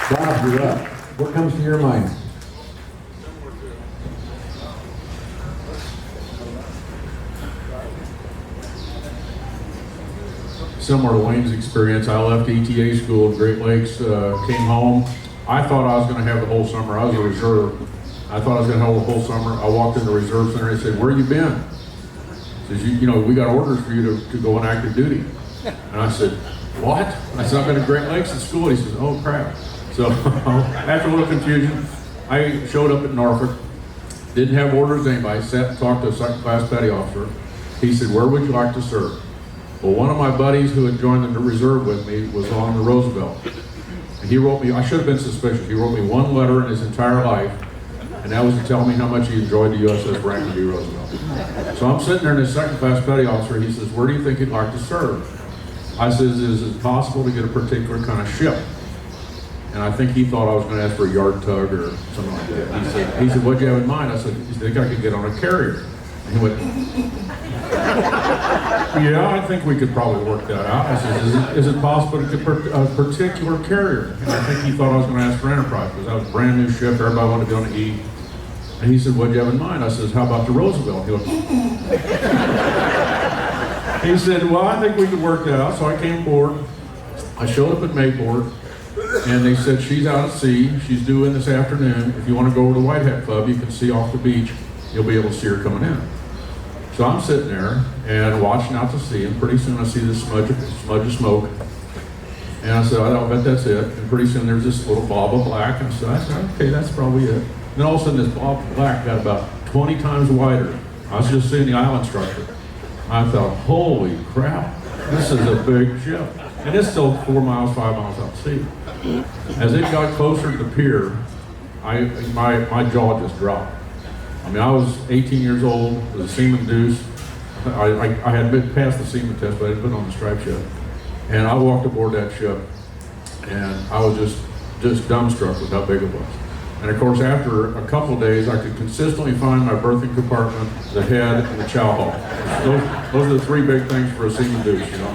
Bob, you're up. What comes to your mind? Similar to Wayne's experience, I left ETA school at Great Lakes, came home. I thought I was going to have the whole summer. I was a reserve. I thought I was going to have the whole summer. I walked in the reserve center and they said, "Where you been?" He says, you know, we got orders for you to go on active duty. And I said, "What?" I said, "I've been at Great Lakes at school." He says, "Oh crap." So after a little confusion, I showed up at Norfolk, didn't have orders to anybody, sat and talked to a second class petty officer. He said, "Where would you like to serve?" Well, one of my buddies who had joined the reserve with me was on the Roosevelt. And he wrote me, I should have been suspicious, he wrote me one letter in his entire life, and that was to tell me how much he enjoyed the USS Franklin D. Roosevelt. So I'm sitting there and this second class petty officer, he says, "Where do you think you'd like to serve?" I says, "Is it possible to get a particular kind of ship?" And I think he thought I was going to ask for a yard tug or something like that. He said, "What'd you have in mind?" I said, "You think I could get on a carrier?" And he went, "Yeah, I think we could probably work that out." I said, is it possible to get a particular carrier?" And I think he thought I was going to ask for Enterprise because that was a brand new ship, everybody wanted to be on the E. And he said, "What'd you have in mind?" I said, "How about the Roosevelt?" He went, he said, "Well, I think we could work that out." So I came aboard. I showed up at Mayport, and they said, "She's out at sea. She's due in this afternoon. If you want to go over to the White Hat Club, you can see off the beach. You'll be able to see her coming in." So I'm sitting there and watching out to sea, and pretty soon I see this smudge of smoke. And I said, "I'll bet that's it." And pretty soon there's this little blob of black, and I said, "Okay, that's probably it." And then all of a sudden this blob of black got about 20 times wider. I was just seeing the island structure. I thought, "Holy crap, this is a big ship." And it's still 4 miles, 5 miles out to sea. As it got closer to the pier, my jaw just dropped. I mean, I was 18 years old, was a seaman deuce. I had been past the seaman test, but I had been on the stripe ship. And I walked aboard that ship, and I was just dumbstruck with how big it was. And of course, after a couple of days, I could consistently find my berthing compartment, the head, and the chow hall. Those are the three big things for a seaman deuce, you know.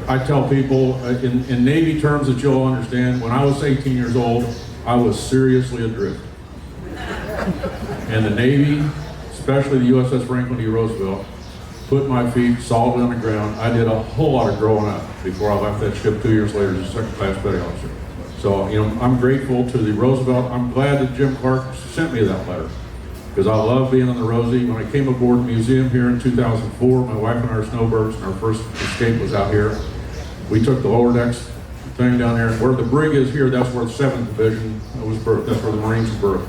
I tell people, in Navy terms that you'll understand, when I was 18 years old, I was seriously adrift. And the Navy, especially the USS Franklin D. Roosevelt, put my feet solidly on the ground. I did a whole lot of growing up before I left that ship 2 years later as a second class petty officer. So, you know, I'm grateful to the Roosevelt. I'm glad that Jim Clark sent me that letter because I love being on the Rosie. When I came aboard the museum here in 2004, my wife and I are snowbirds, and our first escape was out here. We took the lower decks thing down there. Where the brig is here, that's where the 7th Division was berthed. That's where the Marines were berthed.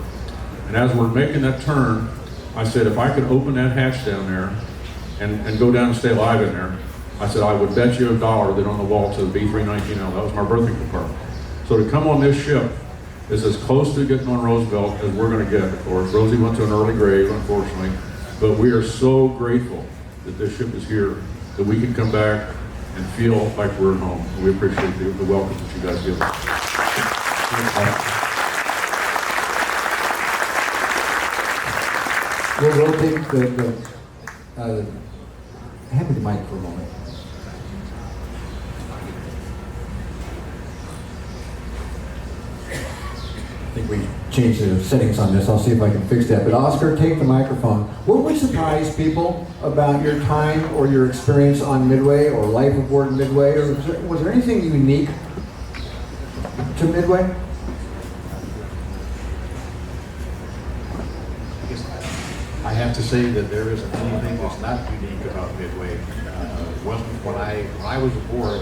And as we're making that turn, I said, if I could open that hatch down there and go down and stay alive in there, I said, I would bet you $1 that on the wall to the B-319L, that was my berthing compartment. So to come on this ship is as close to getting on Roosevelt as we're going to get, of course. Rosie went to an early grave, unfortunately, but we are so grateful that this ship is here, that we can come back and feel like we're at home. We appreciate the welcome that you guys give us. We'll rotate hand me the mic for a moment. I think we changed the settings on this. I'll see if I can fix that. But Oscar, take the microphone. What would surprise people about your time or your experience on Midway or life aboard Midway? Or was there anything unique to Midway? I have to say that there isn't anything that's not unique about Midway. When I was aboard,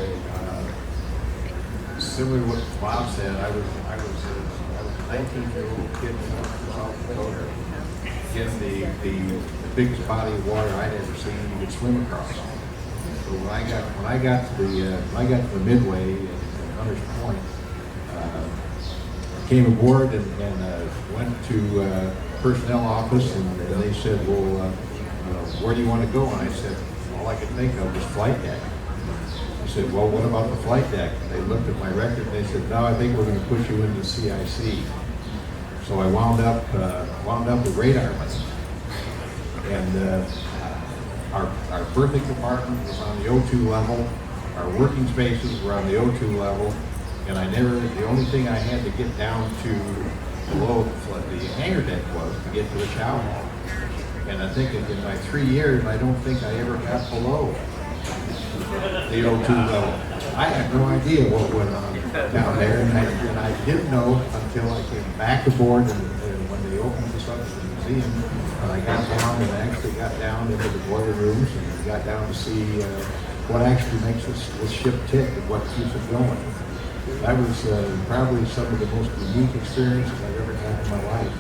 similar to what Bob said, I was a 19-year-old kid from South Dakota. Again, the biggest body of water I'd ever seen you could swim across. So when I got to the Midway at Hunter's Point, I came aboard and went to personnel office, and they said, "Well, where do you want to go?" And I said, all I could think of was flight deck. I said, "Well, what about the flight deck?" They looked at my record and they said, "No, I think we're going to push you into CIC." So I wound up with radarman. And our berthing compartment was on the O2 level, our working spaces were on the O2 level, and the only thing I had to get down to below what the hangar deck was to get to the chow hall. And I think in my 3 years, I don't think I ever got below the O2 level. I had no idea what went on down there, and I didn't know until I came back aboard and when they opened this up as a museum, and I got down and actually got down into the boiler rooms and got down to see what actually makes this ship tick and what keeps it going. That was probably some of the most unique experiences I've ever had in my life.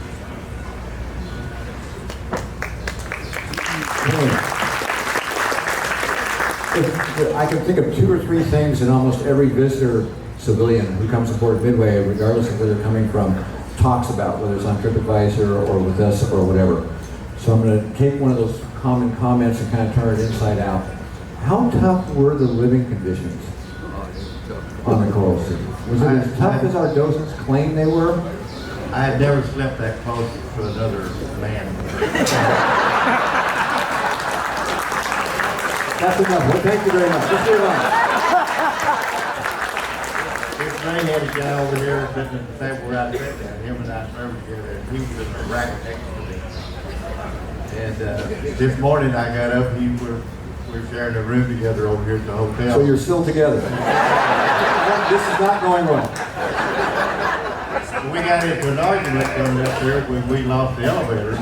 I can think of 2 or 3 things in almost every visitor civilian who comes aboard Midway, regardless of where they're coming from, talks about, whether it's on TripAdvisor or with us or whatever. So I'm going to take one of those common comments and kind of turn it inside out. How tough were the living conditions on the Coral Sea? Was it as tough as our docents claim they were? I had never slept that close to another man. That's enough. Well, thank you very much. Let's move on. This man had a guy over here sitting at the table where I sat there. Him and I served together, and he was in the rack next to me. And this morning I got up, we're sharing a room together over here at the hotel. So you're still together. This is not going well. We got into an argument coming up here when we lost the elevator.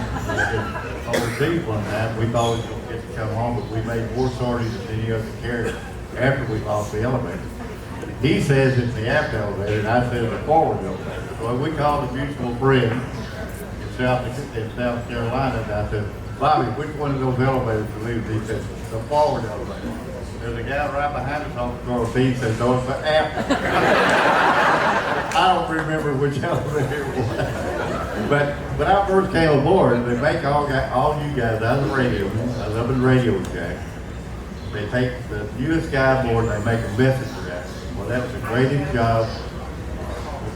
Overseas one time, we thought we were going to get to come home, but we made more sorties than any other carrier after we lost the elevator. He says it's the aft elevator, and I said it's the forward elevator. So we called a mutual friend in South Carolina, and I said, Bobby, which one of those elevators to leave? He said, the forward elevator. There's a guy right behind us on the floor. He said, no, it's the aft. I don't remember which elevator it was. But when I first came aboard, they make all you guys out of the radio. I love the radio jack. They take the newest guy aboard and they make a message for that. Well, that's the greatest job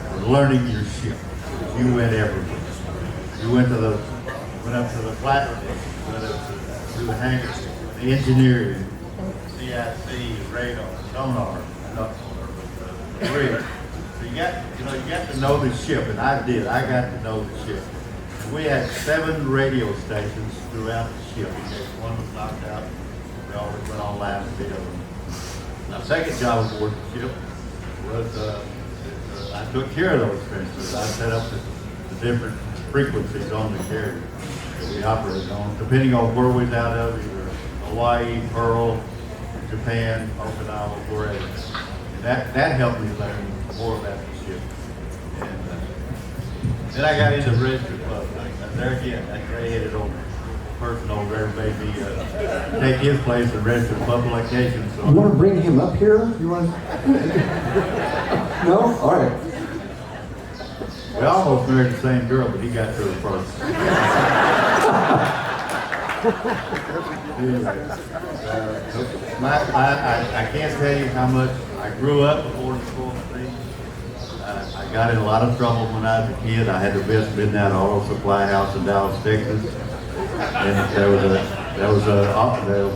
for learning your ship. You went everywhere. You went up to the flat, went up to the hangar, the engineering, CIC, radar, sonar, the bridge. So you got to know the ship, and I did. I got to know the ship. We had 7 radio stations throughout the ship. In case one was knocked out, we always went on live with the other one. My second job aboard the ship was I took care of those stations. I set up the different frequencies on the carrier that we operated on, depending on where we was out of, either Hawaii, Pearl, Japan, Okinawa, wherever. And that helped me learn more about the ship. And then I got into registered club. There again, that gray-headed old person over there made me take his place in registered publications. So You want to bring him up here? You want to? No? All right. we almost married the same girl, but he got to her first. I can't tell you how much I grew up before the school street. I got in a lot of trouble when I was a kid. I had the best midnight auto supply house in Dallas, Texas. And there was a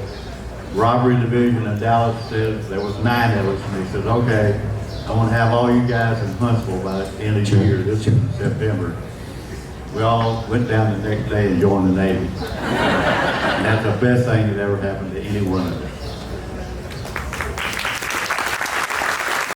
robbery division in Dallas. Says there was 9 of us, and he says, okay, I want to have all you guys in Huntsville by the end of the year. This is in September. We all went down the next day and joined the Navy. And that's the best thing that ever happened to any one of us.